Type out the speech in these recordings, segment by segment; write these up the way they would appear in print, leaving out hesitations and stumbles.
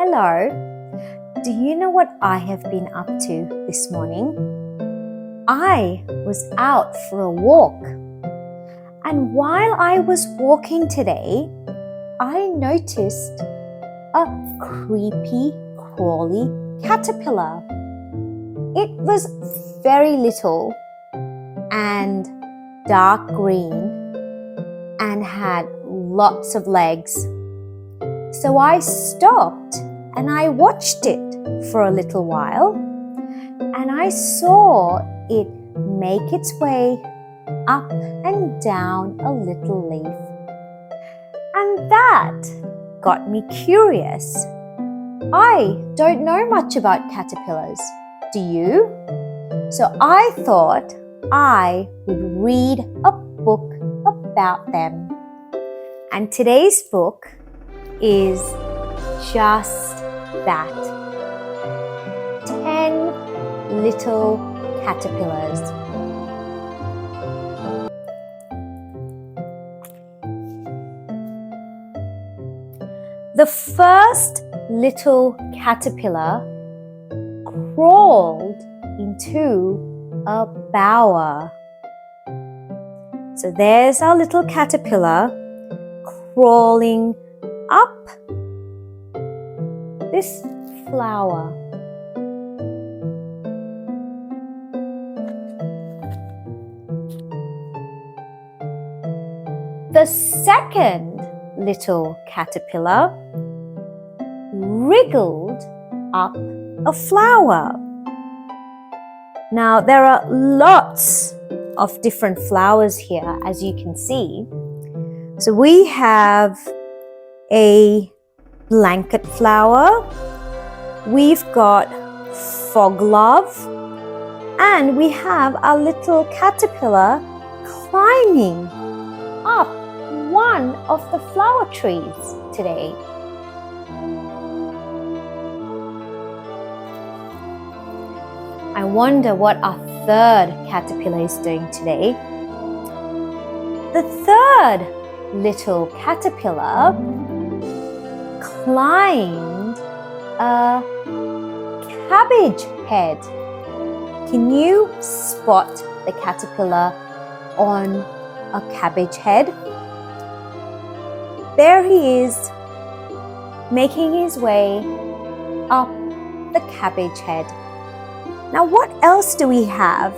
Hello. Do you know what I have been up to this morning? I was out for a walk. And while I was walking today, I noticed a creepy, crawly caterpillar. It was very little and dark green and had lots of legs. So I stopped and I watched it for a little while, and I saw it make its way up and down a little leaf. And that got me curious. I don't know much about caterpillars. Do you? So I thought I would read a book about them. And today's book is just that. 10 little caterpillars. The first little caterpillar crawled into a bower. So there's our little caterpillar crawling up this flower. The second little caterpillar wriggled up a flower. Now there are lots of different flowers here, as you can see. So we have a blanket flower, we've got foglove, and we have a little caterpillar climbing up one of the flower trees today. I wonder what our third caterpillar is doing today. The third little caterpillar climbed a cabbage head. Can you spot the caterpillar on a cabbage head? There he is, making his way up the cabbage head. Now what else do we have?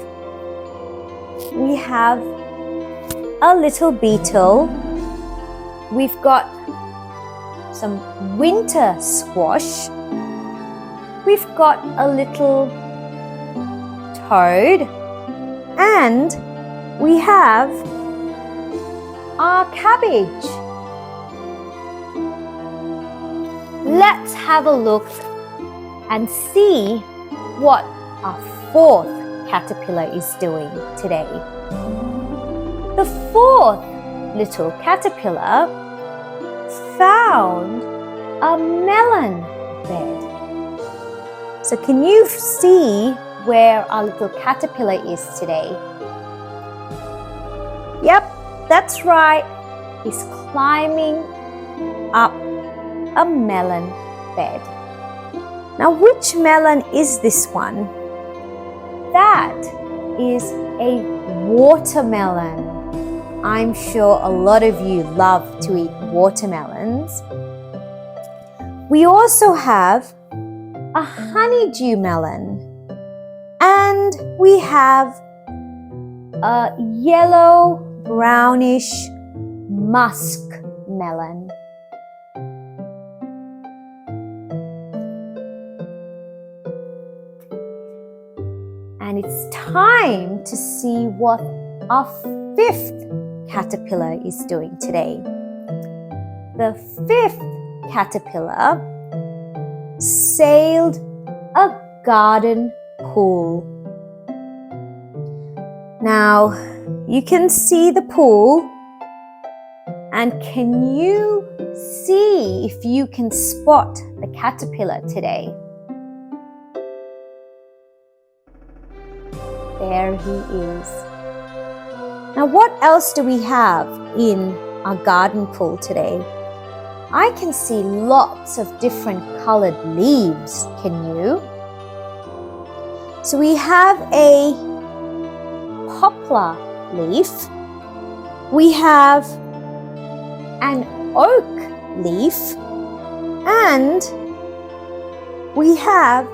We have a little beetle. We've got some winter squash. We've got a little toad. And we have our cabbage. Let's have a look and see what our fourth caterpillar is doing today. The fourth little caterpillar found a melon bed. So can you see where our little caterpillar is today? Yep, that's right. He's climbing up a melon bed. Now, which melon is this one? That is a watermelon. I'm sure a lot of you love to eat watermelons. We also have a honeydew melon, and we have a yellow brownish musk melon. And it's time to see what our fifth caterpillar is doing today. The fifth caterpillar sailed a garden pool. Now, you can see the pool, and can you see if you can spot the caterpillar today? There he is. Now, what else do we have in our garden pool today? I can see lots of different colored leaves, can you? So we have a poplar leaf, we have an oak leaf, and we have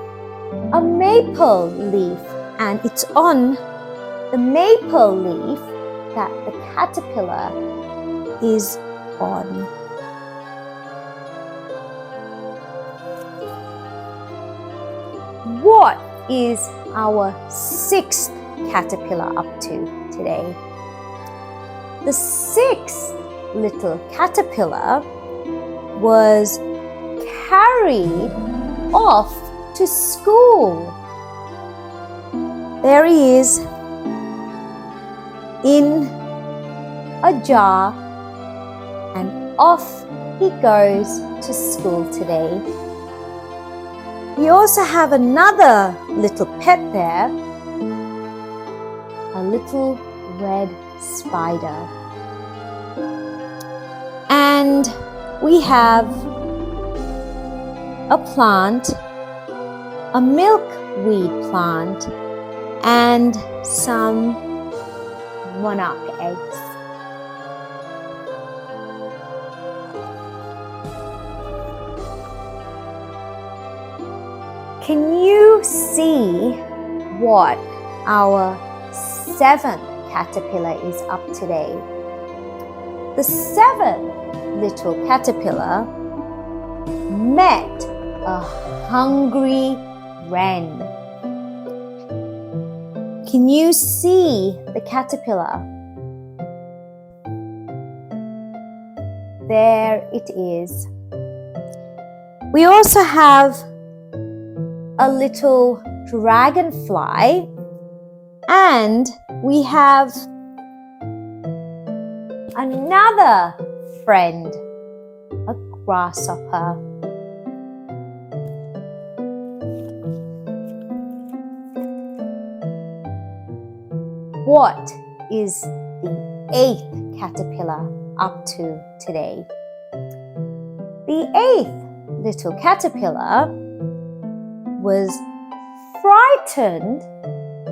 a maple leaf, and it's on the maple leaf that the caterpillar is on. What is our sixth caterpillar up to today? The sixth little caterpillar was carried off to school. There he is in a jar, and off he goes to school today. We also have another little pet there, a little red spider. And we have a plant, a milkweed plant, and some monarch eggs. Can you see what our seventh caterpillar is up today? The seventh little caterpillar met a hungry wren. Can you see the caterpillar? There it is. We also have a little dragonfly, and we have another friend, a grasshopper. What is the eighth caterpillar up to today? The eighth little caterpillar was frightened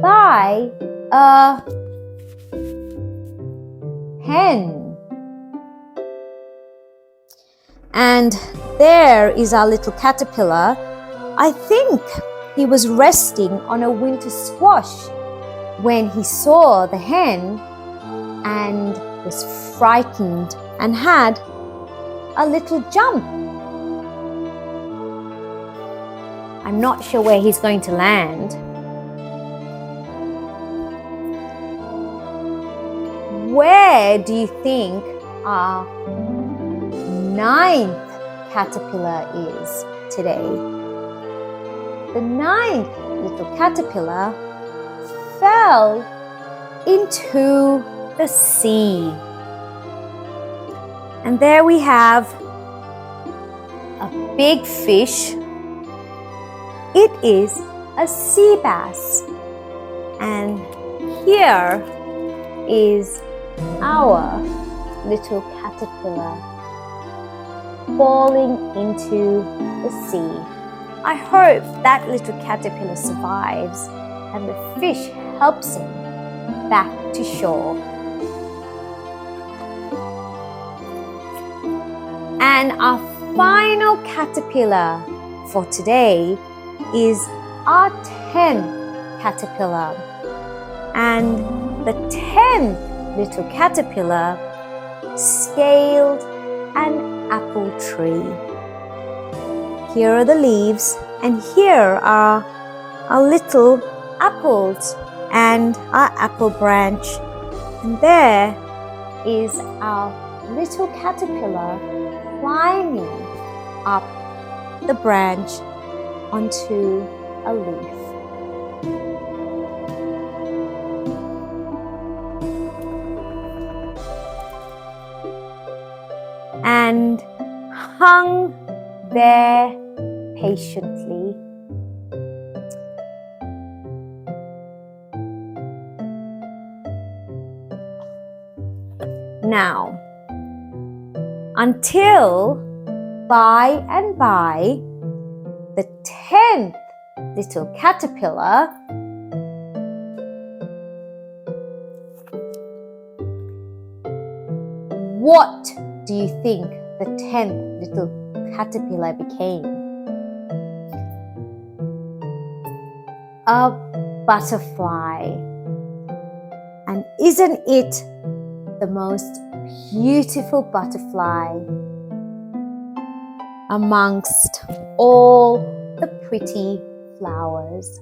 by a hen. And there is our little caterpillar. I think he was resting on a winter squash when he saw the hen and was frightened and had a little jump. I'm not sure where he's going to land. Where do you think our ninth caterpillar is today? The ninth little caterpillar fell into the sea. And there we have a big fish. It is a sea bass. And here is our little caterpillar falling into the sea. I hope that little caterpillar survives and the fish helps him back to shore. And our final caterpillar for today is our 10th caterpillar. And the 10th little caterpillar scaled an apple tree. Here are the leaves, and here are our little apples and our apple branch. And there is our little caterpillar climbing up the branch onto a leaf. And hung there patiently. Now, until by and by, the 10th little caterpillar what do you think the 10th little caterpillar became? A butterfly. And isn't it the most beautiful butterfly amongst all the pretty flowers?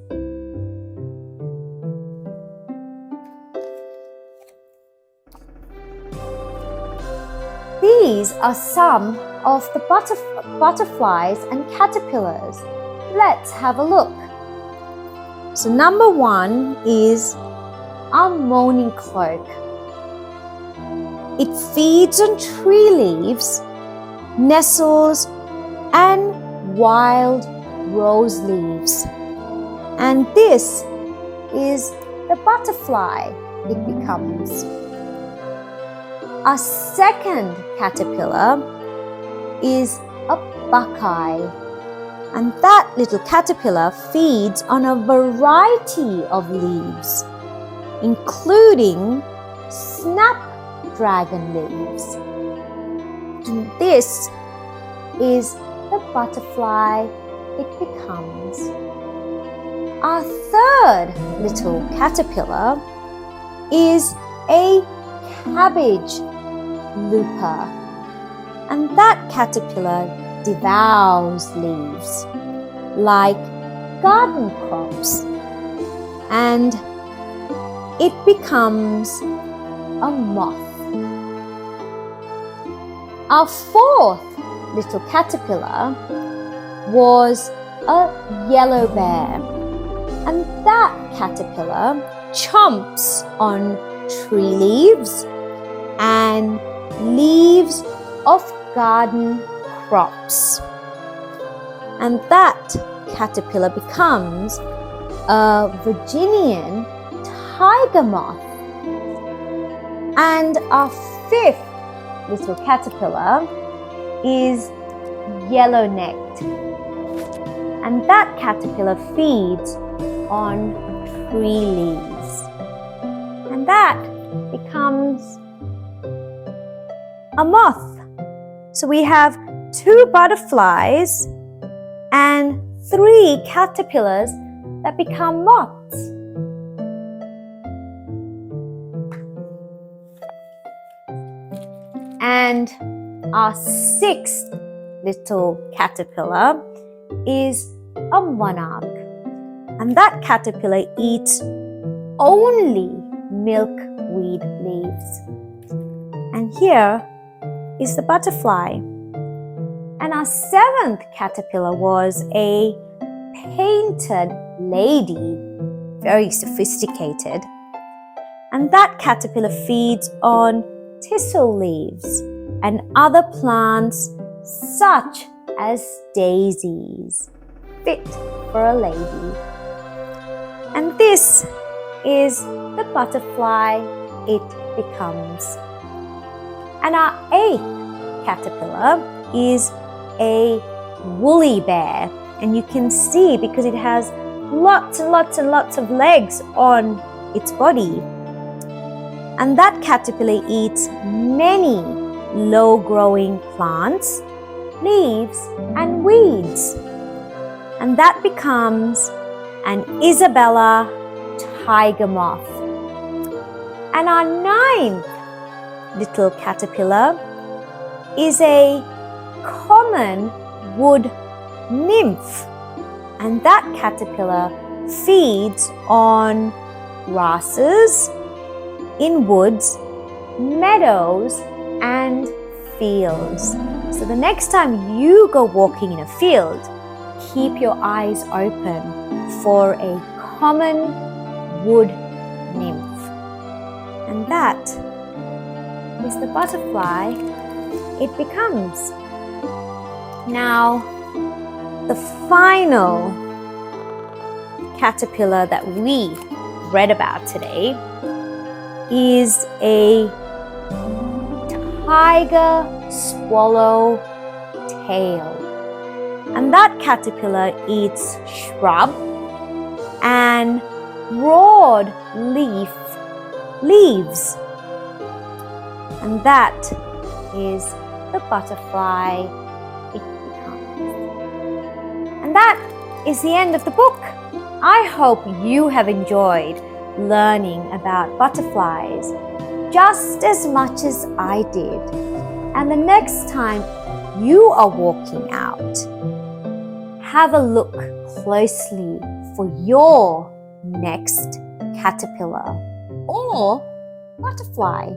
These are some of the butterflies and caterpillars. Let's have a look. So number 1 is our mourning cloak. It feeds on tree leaves, nettles, and wild rose leaves. And this is the butterfly it becomes. Our second caterpillar is a buckeye, and that little caterpillar feeds on a variety of leaves, including snapdragon leaves. And this is the butterfly it becomes. Our third little caterpillar is a cabbage looper, and that caterpillar devours leaves like garden crops, and it becomes a moth. Our fourth little caterpillar was a yellow bear, and that caterpillar chomps on tree leaves and leaves of garden crops. And that caterpillar becomes a Virginian tiger moth. And our fifth little caterpillar is yellow-necked. And that caterpillar feeds on tree leaves. And that becomes a moth. So we have 2 butterflies and 3 caterpillars that become moths. And our 6th little caterpillar is a monarch. And that caterpillar eats only milkweed leaves. And here is the butterfly. And our 7th caterpillar was a painted lady, very sophisticated. And that caterpillar feeds on thistle leaves and other plants such as daisies, fit for a lady. And this is the butterfly it becomes. And our 8th caterpillar is a woolly bear. And you can see because it has lots and lots and lots of legs on its body. And that caterpillar eats many low-growing plants, leaves, and weeds. And that becomes an Isabella tiger moth. And our 9th little caterpillar is a common wood nymph, and that caterpillar feeds on grasses in woods, meadows, and fields. So the next time you go walking in a field, keep your eyes open for a common wood nymph. And that is the butterfly it becomes. Now, the final caterpillar that we read about today is a tiger swallow tail. And that caterpillar eats shrub and broad leaves. And that is the butterfly it becomes. And that is the end of the book. I hope you have enjoyed learning about butterflies just as much as I did. And the next time you are walking out, have a look closely for your next caterpillar or butterfly.